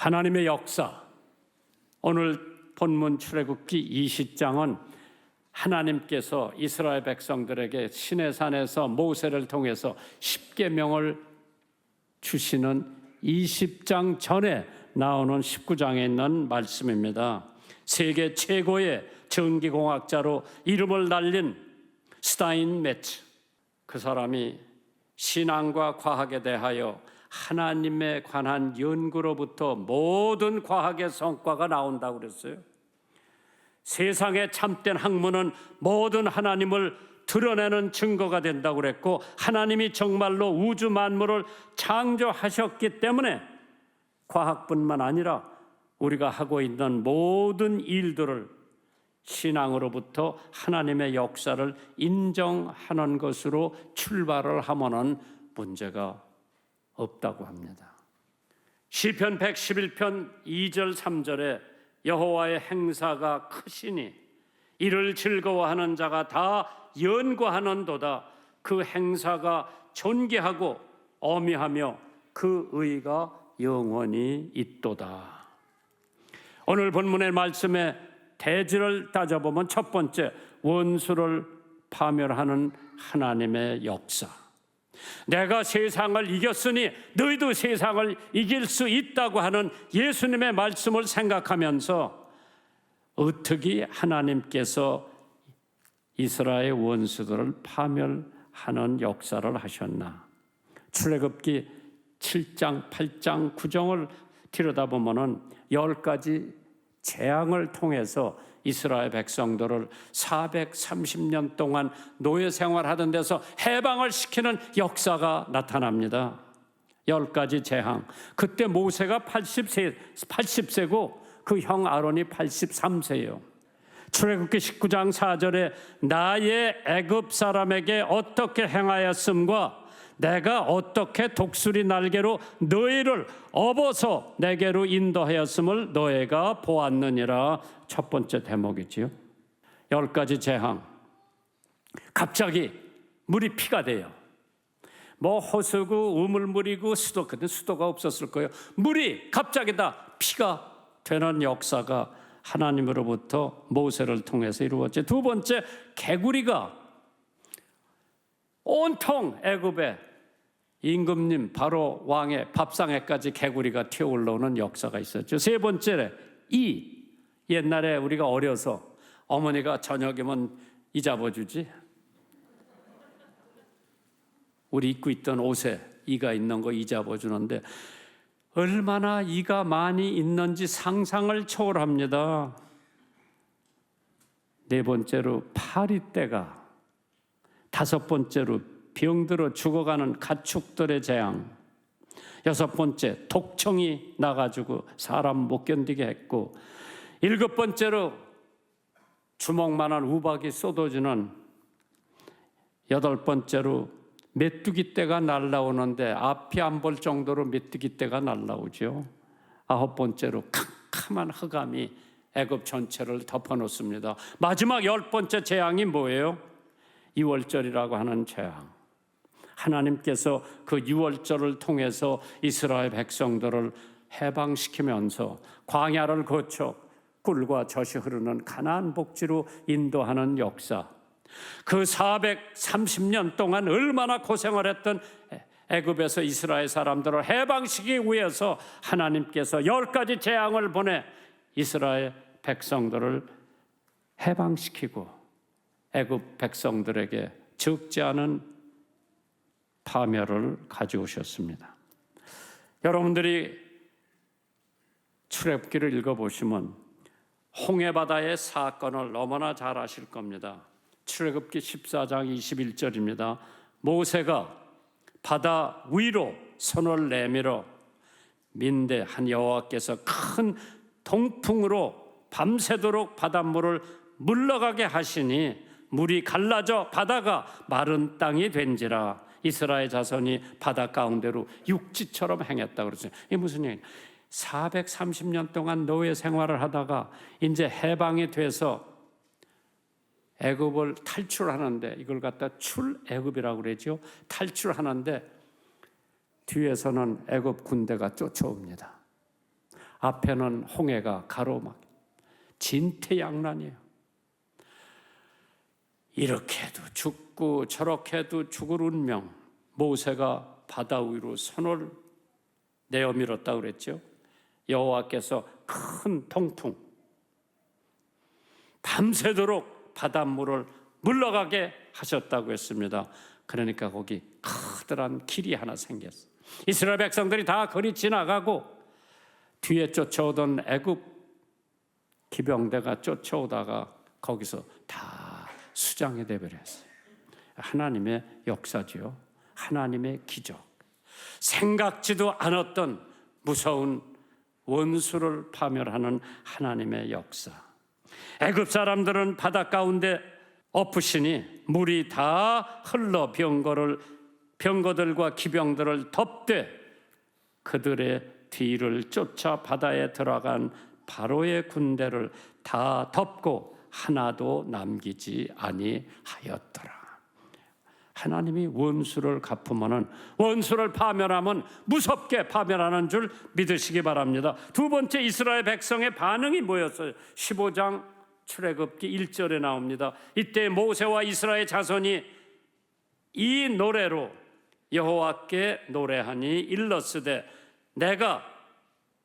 하나님의 역사. 오늘 본문 출애굽기 20장은 하나님께서 이스라엘 백성들에게 시내산에서 모세를 통해서 십계명을 주시는 20장 전에 나오는 19장에 있는 말씀입니다. 세계 최고의 전기공학자로 이름을 날린 스타인메츠, 그 사람이 신앙과 과학에 대하여 하나님에 관한 연구로부터 모든 과학의 성과가 나온다고 그랬어요. 세상의 참된 학문은 모든 하나님을 드러내는 증거가 된다고 그랬고, 하나님이 정말로 우주 만물을 창조하셨기 때문에 과학뿐만 아니라 우리가 하고 있는 모든 일들을 신앙으로부터 하나님의 역사를 인정하는 것으로 출발을 하면은 문제가 없다고 합니다. 시편 111편 2절 3절에 여호와의 행사가 크시니 이를 즐거워하는 자가 다 연구하는도다. 그 행사가 존귀하고 어미하며 그 의가 영원히 있도다. 오늘 본문의 말씀에 대지를 따져보면 첫 번째, 원수를 파멸하는 하나님의 역사. 내가 세상을 이겼으니 너희도 세상을 이길 수 있다고 하는 예수님의 말씀을 생각하면서 어떻게 하나님께서 이스라엘 원수들을 파멸하는 역사를 하셨나. 출애굽기 7장, 8장, 9장을 들여다보면 10가지 재앙을 통해서 이스라엘 백성들을 430년 동안 노예 생활하던 데서 해방을 시키는 역사가 나타납니다. 10가지 재앙. 그때 모세가 80세고 그 형 아론이 83세예요. 출애굽기 19장 4절에 나의 애굽 사람에게 어떻게 행하였음과 내가 어떻게 독수리 날개로 너희를 업어서 내게로 인도하였음을 너희가 보았느니라. 첫 번째 대목이지요. 10가지 재앙. 갑자기 물이 피가 돼요. 뭐 호수고 우물물이고 수도, 근데 수도가 없었을 거예요. 물이 갑자기 다 피가 되는 역사가 하나님으로부터 모세를 통해서 이루어졌죠. 두 번째, 개구리가 온통 애굽에 임금님 바로 왕의 밥상에까지 개구리가 튀어 올라오는 역사가 있었죠. 세 번째, 옛날에 우리가 어려서 어머니가 저녁이면 이 잡아주지. 우리 입고 있던 옷에 이가 있는 거 이 잡아주는데 얼마나 이가 많이 있는지 상상을 초월합니다. 네 번째로 파리떼가, 다섯 번째로 병들어 죽어가는 가축들의 재앙, 여섯 번째 독청이 나가지고 사람 못 견디게 했고, 일곱 번째로 주먹만한 우박이 쏟아지는, 여덟 번째로 메뚜기 떼가 날라오는데 앞이 안 볼 정도로 메뚜기 떼가 날라오죠. 아홉 번째로 캄캄한 흑암이 애굽 전체를 덮어놓습니다. 마지막 열 번째 재앙이 뭐예요? 유월절이라고 하는 재앙. 하나님께서 그 유월절을 통해서 이스라엘 백성들을 해방시키면서 광야를 거쳐 꿀과 젖이 흐르는 가나안 복지로 인도하는 역사. 그 430년 동안 얼마나 고생을 했던 애굽에서 이스라엘 사람들을 해방시키기 위해서 하나님께서 10가지 재앙을 보내 이스라엘 백성들을 해방시키고 애굽 백성들에게 적지 않은 파멸을 가져오셨습니다. 여러분들이 출애굽기를 읽어보시면 홍해바다의 사건을 너무나 잘 아실 겁니다. 출애굽기 14장 21절입니다. 모세가 바다 위로 손을 내밀어 민대 한 여호와께서 큰 동풍으로 밤새도록 바닷물을 물러가게 하시니 물이 갈라져 바다가 마른 땅이 된지라. 이스라엘 자손이 바다 가운데로 육지처럼 행했다고 그랬어요. 이게 무슨 얘기예요? 430년 동안 노예 생활을 하다가 이제 해방이 돼서 애굽을 탈출하는데, 이걸 갖다 출애굽이라고 그러죠. 탈출하는데 뒤에서는 애굽 군대가 쫓아옵니다. 앞에는 홍해가 가로막 진퇴양난이에요. 이렇게 해도 죽고 저렇게 해도 죽을 운명. 모세가 바다 위로 손을 내어 밀었다고 그랬죠. 여호와께서 큰 통풍, 밤새도록 바닷물을 물러가게 하셨다고 했습니다. 그러니까 거기 커다란 길이 하나 생겼어요. 이스라엘 백성들이 다 거리 지나가고 뒤에 쫓아오던 애굽 기병대가 쫓아오다가 거기서 다 수장이 되버렸어요. 하나님의 역사지요. 하나님의 기적. 생각지도 않았던 무서운 원수를 파멸하는 하나님의 역사. 애굽 사람들은 바다 가운데 엎으시니 물이 다 흘러 병거들과 기병들을 덮되 그들의 뒤를 쫓아 바다에 들어간 바로의 군대를 다 덮고 하나도 남기지 아니하였더라. 하나님이 원수를 갚으면은, 원수를 파멸하면 무섭게 파멸하는 줄 믿으시기 바랍니다. 두 번째, 이스라엘 백성의 반응이 뭐였어요? 15장 출애굽기 1절에 나옵니다. 이때 모세와 이스라엘 자손이 이 노래로 여호와께 노래하니 일렀으되 내가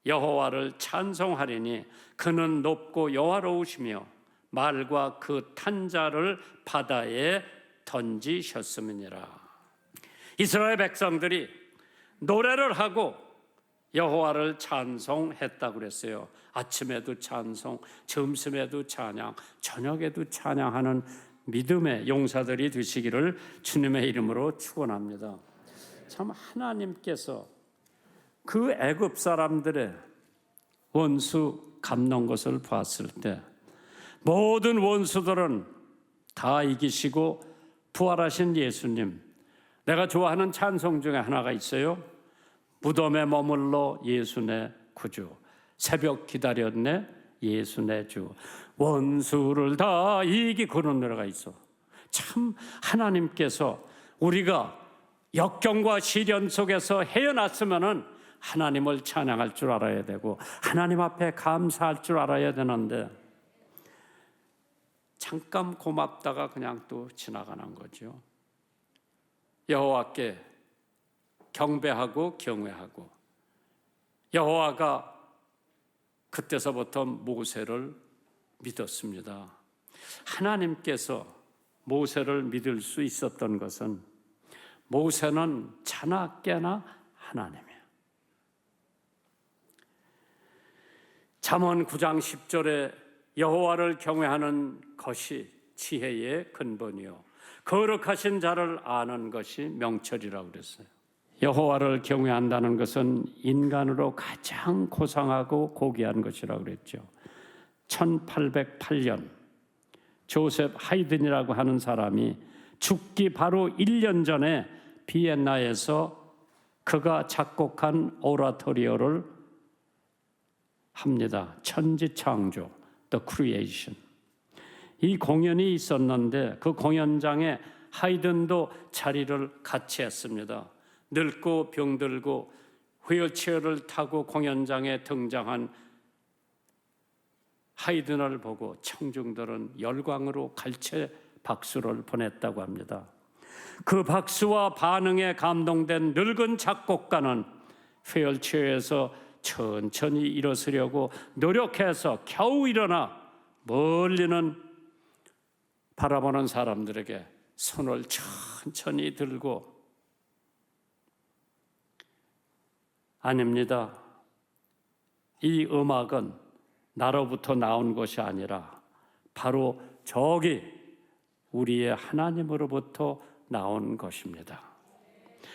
여호와를 찬송하리니 그는 높고 여호와로우시며 말과 그 탄 자를 바다에 던지셨음이니라. 이스라엘 백성들이 노래를 하고 여호와를 찬송했다고 그랬어요. 아침에도 찬송, 점심에도 찬양, 저녁에도 찬양하는 믿음의 용사들이 되시기를 주님의 이름으로 축원합니다. 참 하나님께서 그 애굽 사람들의 원수 갚는 것을 봤을 때 모든 원수들은 다 이기시고 부활하신 예수님, 내가 좋아하는 찬송 중에 하나가 있어요. 무덤에 머물러 예수 내 구주, 새벽 기다렸네 예수 내 주, 원수를 다 이기, 그런 노래가 있어. 참 하나님께서 우리가 역경과 시련 속에서 헤어났으면은 하나님을 찬양할 줄 알아야 되고 하나님 앞에 감사할 줄 알아야 되는데 잠깐 고맙다가 그냥 또 지나가는 거죠. 여호와께 경배하고 경외하고, 여호와가 그때서부터 모세를 믿었습니다. 하나님께서 모세를 믿을 수 있었던 것은 모세는 자나 깨나 하나님이에요. 잠언 9장 10절에 여호와를 경외하는 것이 지혜의 근본이요 거룩하신 자를 아는 것이 명철이라고 그랬어요. 여호와를 경외한다는 것은 인간으로 가장 고상하고 고귀한 것이라고 그랬죠. 1808년 조셉 하이든이라고 하는 사람이 죽기 바로 1년 전에 비엔나에서 그가 작곡한 오라토리오를 합니다. 천지창조, The Creation. 이 공연이 있었는데 그 공연장에 하이든도 자리를 같이 했습니다. 늙고 병들고 휠체어를 타고 공연장에 등장한 하이든을 보고 청중들은 열광으로 갈채 박수를 보냈다고 합니다. 그 박수와 반응에 감동된 늙은 작곡가는 휠체어에서 천천히 일어서려고 노력해서 겨우 일어나 멀리는 바라보는 사람들에게 손을 천천히 들고, 아닙니다. 이 음악은 나로부터 나온 것이 아니라 바로 저기 우리의 하나님으로부터 나온 것입니다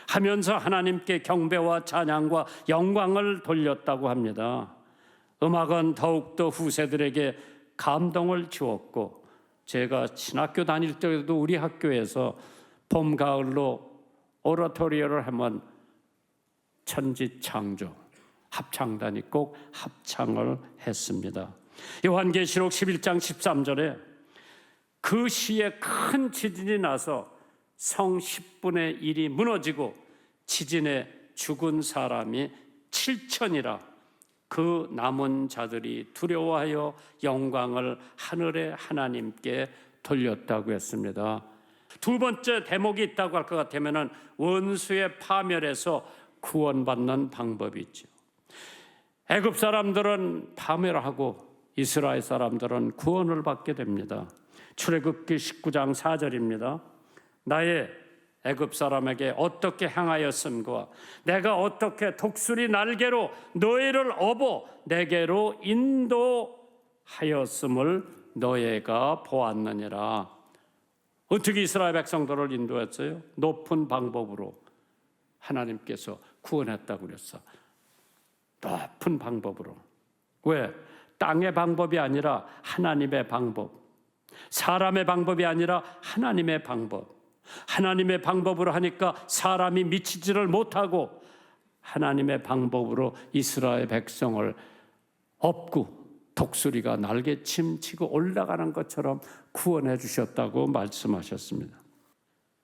하면서 하나님께 경배와 찬양과 영광을 돌렸다고 합니다. 음악은 더욱더 후세들에게 감동을 주었고, 제가 신학교 다닐 때도 우리 학교에서 봄, 가을로 오라토리오를 하면 천지창조, 합창단이 꼭 합창을 했습니다. 요한계시록 11장 13절에 그 시에 큰 지진이 나서 성 10분의 1이 무너지고 지진에 죽은 사람이 7천이라 그 남은 자들이 두려워하여 영광을 하늘의 하나님께 돌렸다고 했습니다. 두 번째 대목이 있다고 할 것 같으면 원수의 파멸에서 구원받는 방법이 있죠. 애굽 사람들은 파멸하고 이스라엘 사람들은 구원을 받게 됩니다. 출애굽기 19장 4절입니다. 나의 애굽 사람에게 어떻게 행하였음과 내가 어떻게 독수리 날개로 너희를 업어 내게로 인도하였음을 너희가 보았느니라. 어떻게 이스라엘 백성들을 인도했어요? 높은 방법으로 하나님께서 구원했다고 그랬어. 높은 방법으로. 왜? 땅의 방법이 아니라 하나님의 방법, 사람의 방법이 아니라 하나님의 방법. 하나님의 방법으로 하니까 사람이 미치지를 못하고 하나님의 방법으로 이스라엘 백성을 업고 독수리가 날개침 치고 올라가는 것처럼 구원해 주셨다고 말씀하셨습니다.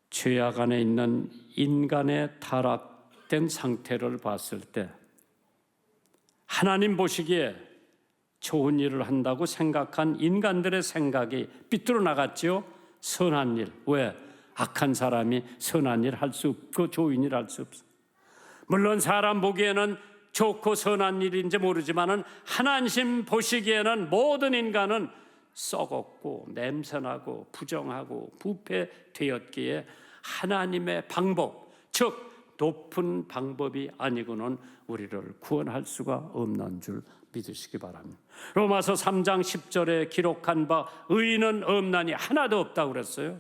죄악 안에 있는 인간의 타락된 상태를 봤을 때 하나님 보시기에 좋은 일을 한다고 생각한 인간들의 생각이 삐뚤어 나갔죠. 선한 일. 왜? 악한 사람이 선한 일 할 수 없고 좋은 일 할 수 없어. 물론 사람 보기에는 좋고 선한 일인지 모르지만은 하나님 보시기에는 모든 인간은 썩었고 냄새나고 부정하고 부패되었기에 하나님의 방법, 즉 높은 방법이 아니고는 우리를 구원할 수가 없는 줄 믿으시기 바랍니다. 로마서 3장 10절에 기록한 바 의인은 없나니 하나도 없다고 그랬어요.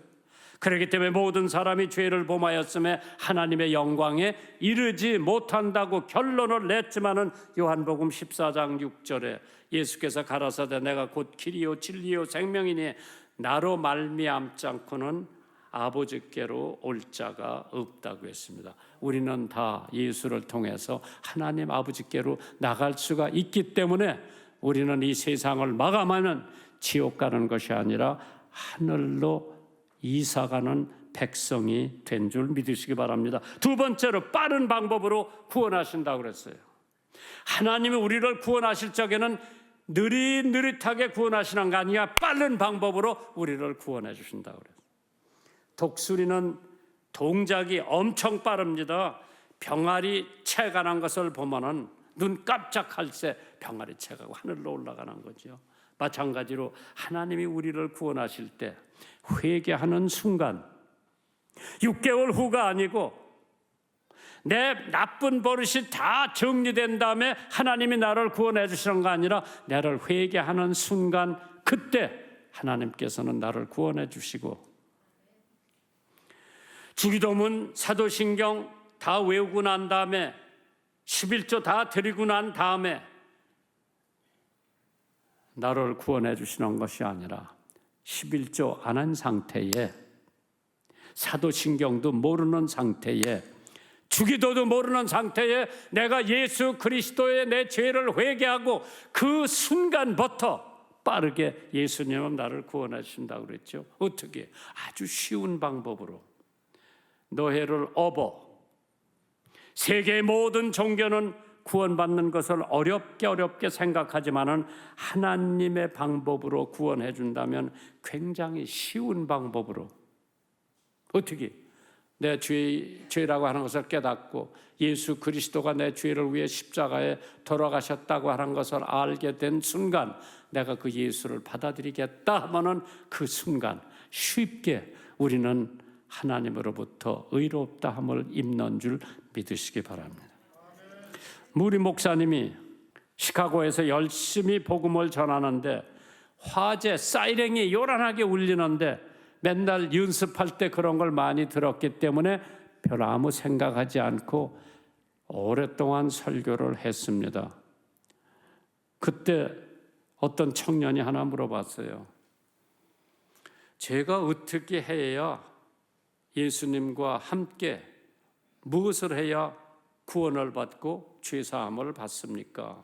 그렇기 때문에 모든 사람이 죄를 범하였음에 하나님의 영광에 이르지 못한다고 결론을 냈지만은 요한복음 14장 6절에 예수께서 가라사대 내가 곧 길이요 진리요 생명이니 나로 말미암지 않고는 아버지께로 올 자가 없다고 했습니다. 우리는 다 예수를 통해서 하나님 아버지께로 나갈 수가 있기 때문에 우리는 이 세상을 마감하는 지옥 가는 것이 아니라 하늘로 이사가는 백성이 된 줄 믿으시기 바랍니다. 두 번째로 빠른 방법으로 구원하신다고 그랬어요. 하나님이 우리를 구원하실 적에는 느릿느릿하게 구원하시는 거 아니야. 빠른 방법으로 우리를 구원해 주신다고 그랬어요. 독수리는 동작이 엄청 빠릅니다. 병아리 채가는 것을 보면은 눈 깜짝할 새 병아리 채가고 하늘로 올라가는 거죠. 마찬가지로 하나님이 우리를 구원하실 때 회개하는 순간 6개월 후가 아니고 내 나쁜 버릇이 다 정리된 다음에 하나님이 나를 구원해 주시는 거 아니라 나를 회개하는 순간 그때 하나님께서는 나를 구원해 주시고 주기도문 사도신경 다 외우고 난 다음에 11조 다 드리고 난 다음에 나를 구원해 주시는 것이 아니라 11조 안 한 상태에 사도신경도 모르는 상태에 주기도도 모르는 상태에 내가 예수 그리스도의 내 죄를 회개하고 그 순간부터 빠르게 예수님은 나를 구원해 주신다고 그랬죠. 어떻게? 아주 쉬운 방법으로 너희를 업어 세계의 모든 종교는 구원받는 것을 어렵게 생각하지만은 하나님의 방법으로 구원해 준다면 굉장히 쉬운 방법으로 어떻게 내 죄라고 하는 것을 깨닫고 예수 그리스도가 내 죄를 위해 십자가에 돌아가셨다고 하는 것을 알게 된 순간 내가 그 예수를 받아들이겠다 하면은 그 순간 쉽게 우리는 하나님으로부터 의롭다 함을 입는 줄 믿으시기 바랍니다. 무리 목사님이 시카고에서 열심히 복음을 전하는데 화재 사이렌이 요란하게 울리는데 맨날 연습할 때 그런 걸 많이 들었기 때문에 별 아무 생각하지 않고 오랫동안 설교를 했습니다. 그때 어떤 청년이 하나 물어봤어요. 제가 어떻게 해야 예수님과 함께 무엇을 해야 구원을 받고 죄사함을 받습니까?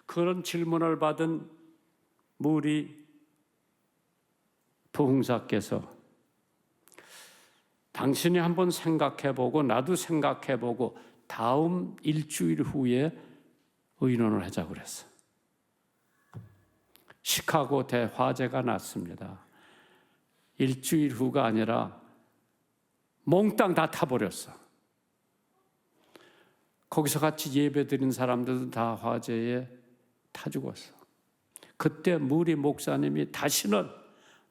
그런 질문을 받은 무리 부흥사께서 당신이 한번 생각해보고 나도 생각해보고 다음 일주일 후에 의논을 하자고 그랬어. 시카고 대화재가 났습니다. 일주일 후가 아니라 몽땅 다 타버렸어. 거기서 같이 예배드린 사람들도 다 화재에 타 죽었어. 그때 무리 목사님이 다시는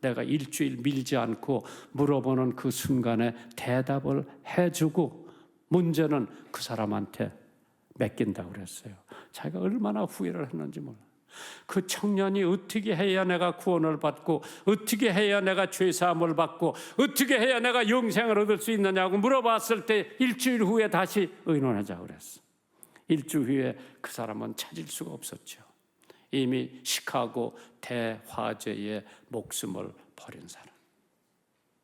내가 일주일 밀지 않고 물어보는 그 순간에 대답을 해주고 문제는 그 사람한테 맡긴다고 그랬어요. 자기가 얼마나 후회를 했는지 몰라. 그 청년이 어떻게 해야 내가 구원을 받고 어떻게 해야 내가 죄사함을 받고 어떻게 해야 내가 영생을 얻을 수 있느냐고 물어봤을 때 일주일 후에 다시 의논하자고 그랬어. 일주일 후에 그 사람은 찾을 수가 없었죠. 이미 시카고 대화재에 목숨을 버린 사람.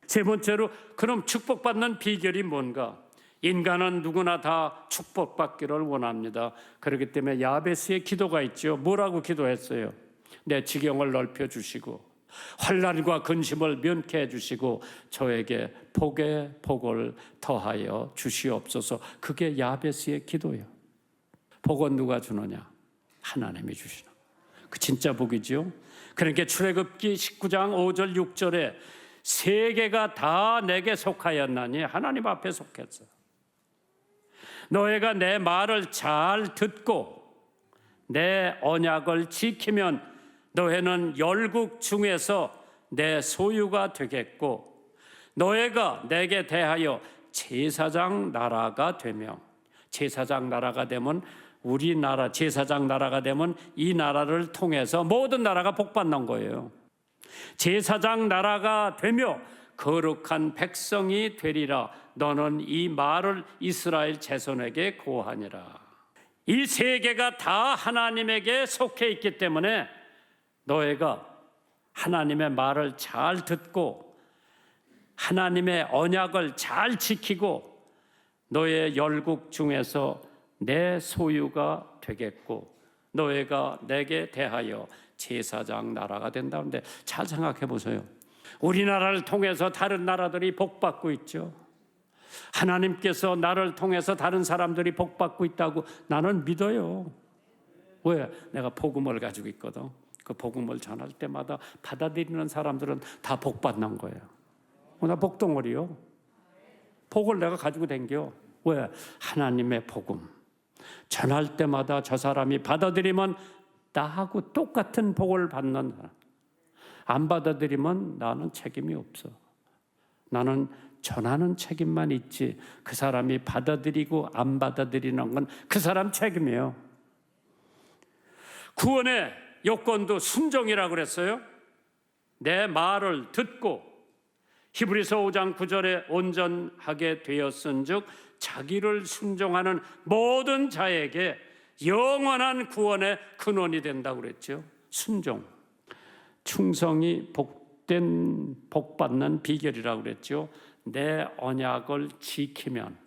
세 번째로, 그럼 축복받는 비결이 뭔가? 인간은 누구나 다 축복받기를 원합니다. 그렇기 때문에 야베스의 기도가 있죠. 뭐라고 기도했어요? 내 지경을 넓혀주시고 환난과 근심을 면케해 주시고 저에게 복의 복을 더하여 주시옵소서. 그게 야베스의 기도예요. 복은 누가 주느냐? 하나님이 주시는. 그 진짜 복이죠. 그러니까 출애굽기 19장 5절 6절에 세계가 다 내게 속하였나니, 하나님 앞에 속했어. 너희가 내 말을 잘 듣고 내 언약을 지키면 너희는 열국 중에서 내 소유가 되겠고 너희가 내게 대하여 제사장 나라가 되며, 제사장 나라가 되면 우리나라 제사장 나라가 되면 이 나라를 통해서 모든 나라가 복받는 거예요. 제사장 나라가 되며 거룩한 백성이 되리라. 너는 이 말을 이스라엘 자손에게 고하니라. 이 세계가 다 하나님에게 속해 있기 때문에 너희가 하나님의 말을 잘 듣고 하나님의 언약을 잘 지키고 너의 열국 중에서 내 소유가 되겠고 너희가 내게 대하여 제사장 나라가 된다는데, 잘 생각해 보세요. 우리나라를 통해서 다른 나라들이 복받고 있죠. 하나님께서 나를 통해서 다른 사람들이 복받고 있다고 나는 믿어요. 왜? 내가 복음을 가지고 있거든. 그 복음을 전할 때마다 받아들이는 사람들은 다 복받는 거예요. 나 복덩어리요. 복을 내가 가지고 댕겨. 왜? 하나님의 복음 전할 때마다 저 사람이 받아들이면 나하고 똑같은 복을 받는 사람, 안 받아들이면 나는 책임이 없어. 나는 전하는 책임만 있지 그 사람이 받아들이고 안 받아들이는 건 그 사람 책임이에요. 구원의 요건도 순종이라고 그랬어요. 내 말을 듣고, 히브리서 5장 9절에 온전하게 되었은즉 자기를 순종하는 모든 자에게 영원한 구원의 근원이 된다고 그랬죠. 순종, 충성이 복받는 비결이라고 그랬죠. 내 언약을 지키면.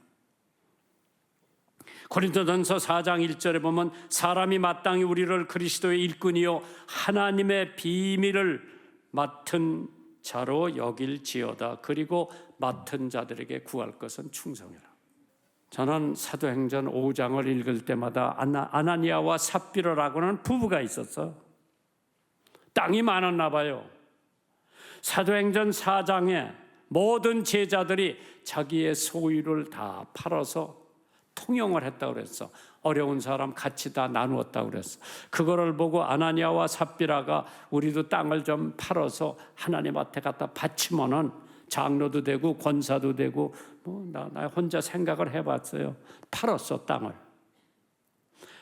고린도전서 4장 1절에 보면 사람이 마땅히 우리를 그리스도의 일꾼이요 하나님의 비밀을 맡은 자로 여길지어다. 그리고 맡은 자들에게 구할 것은 충성이라. 저는 사도행전 5장을 읽을 때마다 아나니아와 삽비라라고는 부부가 있었어. 땅이 많았나 봐요. 사도행전 4장에 모든 제자들이 자기의 소유를 다 팔아서 통용을 했다고 그랬어. 어려운 사람 같이 다 나누었다고 그랬어. 그거를 보고 아나니아와 삽비라가 우리도 땅을 좀 팔아서 하나님 앞에 갖다 바치면은 장로도 되고 권사도 되고, 나 혼자 생각을 해봤어요. 팔았어, 땅을.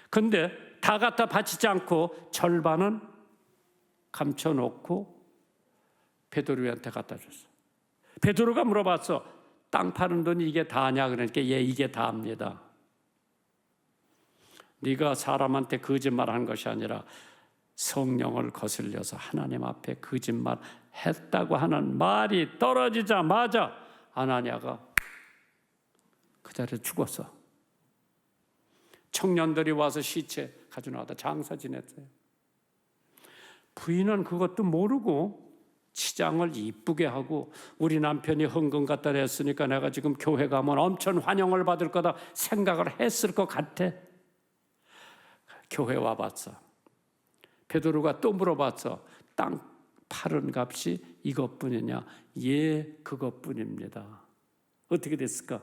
근데 다 갖다 바치지 않고 절반은 감춰놓고 베드로한테 갖다 줬어. 베드로가 물어봤어. 땅 파는 돈이 이게 다냐? 그러니까 예, 이게 다입니다. 네가 사람한테 거짓말한 것이 아니라 성령을 거슬려서 하나님 앞에 거짓말 했다고 하는 말이 떨어지자마자 아나니아가 그 자리에 죽었어. 청년들이 와서 시체 가지고 나와서 장사 지냈어요. 부인은 그것도 모르고 치장을 이쁘게 하고, 우리 남편이 헌금 갖다 냈으니까 내가 지금 교회 가면 엄청 환영을 받을 거다 생각을 했을 것 같아. 교회 와봤어. 베드로가 또 물어봤어. 땅 파는 값이 이것뿐이냐? 예, 그것뿐입니다. 어떻게 됐을까?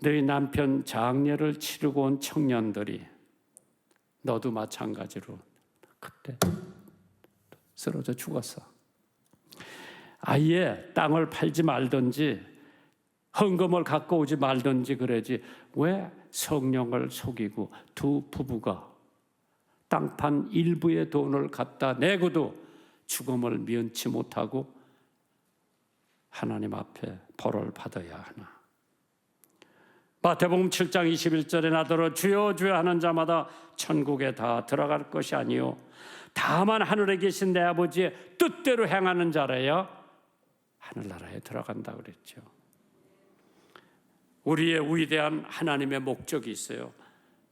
너희 남편 장례를 치르고 온 청년들이 너도 마찬가지로 그때 쓰러져 죽었어. 아예 땅을 팔지 말든지 헌금을 갖고 오지 말든지 그러지 왜 성령을 속이고 두 부부가 땅판 일부의 돈을 갖다 내고도 죽음을 면치 못하고 하나님 앞에 벌을 받아야 하나? 마태복음 7장 21절에 나더러 주여 주여 하는 자마다 천국에 다 들어갈 것이 아니요 다만 하늘에 계신 내 아버지의 뜻대로 행하는 자라야 하늘나라에 들어간다 그랬죠. 우리의 위대한 하나님의 목적이 있어요.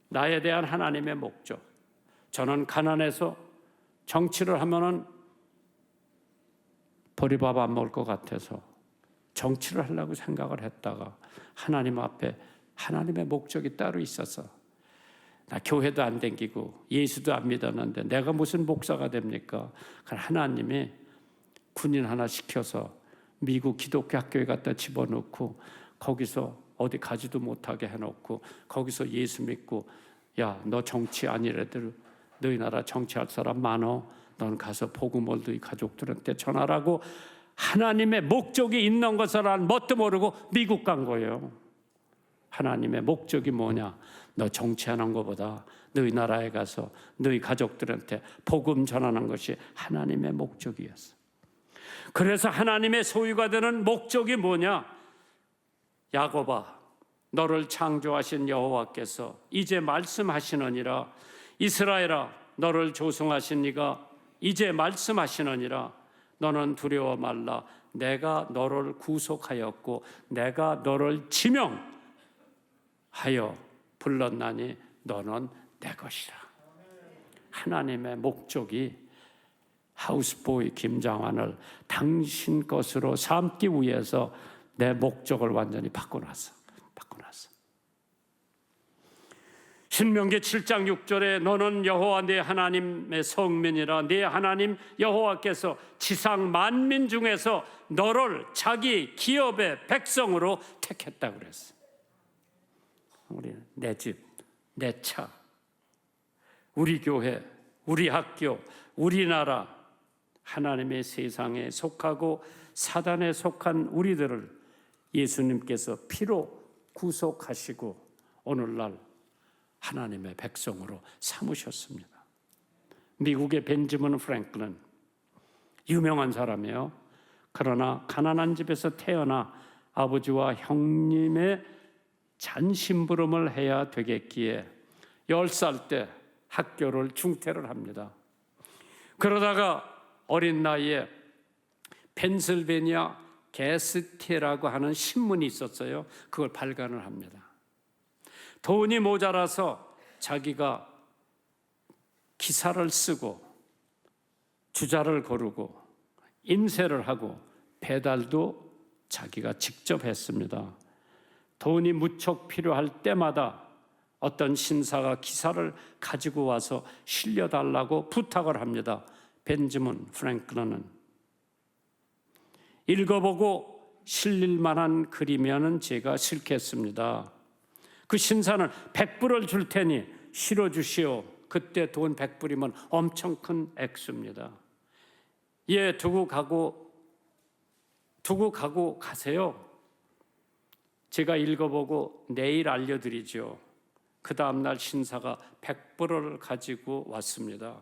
나에 대한 하나님의 목적. 저는 가난해서 정치를 하면은 보리밥 안 먹을 것 같아서 정치를 하려고 생각을 했다가 하나님 앞에 하나님의 목적이 따로 있어서 나 교회도 안 다니고 예수도 안 믿었는데 내가 무슨 목사가 됩니까? 하나님이 군인 하나 시켜서 미국 기독교 학교에 갖다 집어넣고 거기서 어디 가지도 못하게 해놓고 거기서 예수 믿고 야, 너 정치 아니래도 너희 나라 정치할 사람 많어. 넌 가서 복음을 너희 가족들한테 전하라고 하나님의 목적이 있는 것을 알 뭣도 모르고 미국 간 거예요. 하나님의 목적이 뭐냐? 너 정치하는 것보다 너희 나라에 가서 너희 가족들한테 복음 전하는 것이 하나님의 목적이었어. 그래서 하나님의 소유가 되는 목적이 뭐냐? 야곱아, 너를 창조하신 여호와께서 이제 말씀하시느니라. 이스라엘아, 너를 조성하신 이가 이제 말씀하시느니라. 너는 두려워 말라. 내가 너를 구속하였고 내가 너를 지명하여 불렀나니 너는 내 것이라. 하나님의 목적이 하우스보이 김장환을 당신 것으로 삼기 위해서 내 목적을 완전히 바꿔놨어. 신명기 7장 6절에 너는 여호와 네 하나님의 성민이라. 네 하나님 여호와께서 지상 만민 중에서 너를 자기 기업의 백성으로 택했다고 그랬어. 우리 내 집, 내 차, 우리 교회, 우리 학교, 우리나라, 하나님의 세상에 속하고 사단에 속한 우리들을 예수님께서 피로 구속하시고 오늘날 하나님의 백성으로 삼으셨습니다. 미국의 벤저민 프랭클린, 유명한 사람이에요. 그러나 가난한 집에서 태어나 아버지와 형님의 잔심부름을 해야 되겠기에 10살 때 학교를 중퇴를 합니다. 그러다가 어린 나이에 펜실베니아 게스티라고 하는 신문이 있었어요. 그걸 발간을 합니다. 돈이 모자라서 자기가 기사를 쓰고 주자를 고르고 인쇄를 하고 배달도 자기가 직접 했습니다. 돈이 무척 필요할 때마다 어떤 신사가 기사를 가지고 와서 실려달라고 부탁을 합니다. 벤저민 프랭클린은 읽어보고 실릴 만한 글이면은 제가 실겠습니다. 그 신사는 100불을 줄 테니 실어주시오. 그때 돈 100불이면 엄청 큰 액수입니다. 예, 두고 가고 가세요. 제가 읽어보고 내일 알려드리죠. 그 다음날 신사가 100불을 가지고 왔습니다.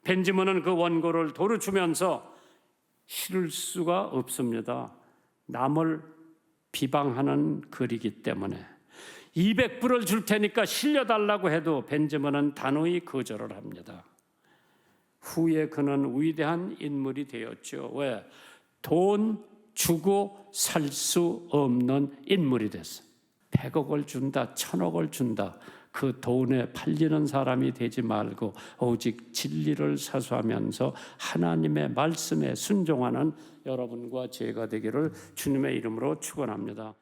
벤저민은 그 원고를 도로 주면서 실을 수가 없습니다. 남을 비방하는 글이기 때문에 200불을 줄 테니까 실려달라고 해도 벤저민은 단호히 거절을 합니다. 후에 그는 위대한 인물이 되었죠. 왜? 돈 주고 살 수 없는 인물이 됐어요. 100억을 준다, 1000억을 준다. 그 돈에 팔리는 사람이 되지 말고 오직 진리를 사수하면서 하나님의 말씀에 순종하는 여러분과 제가 되기를 주님의 이름으로 축원합니다.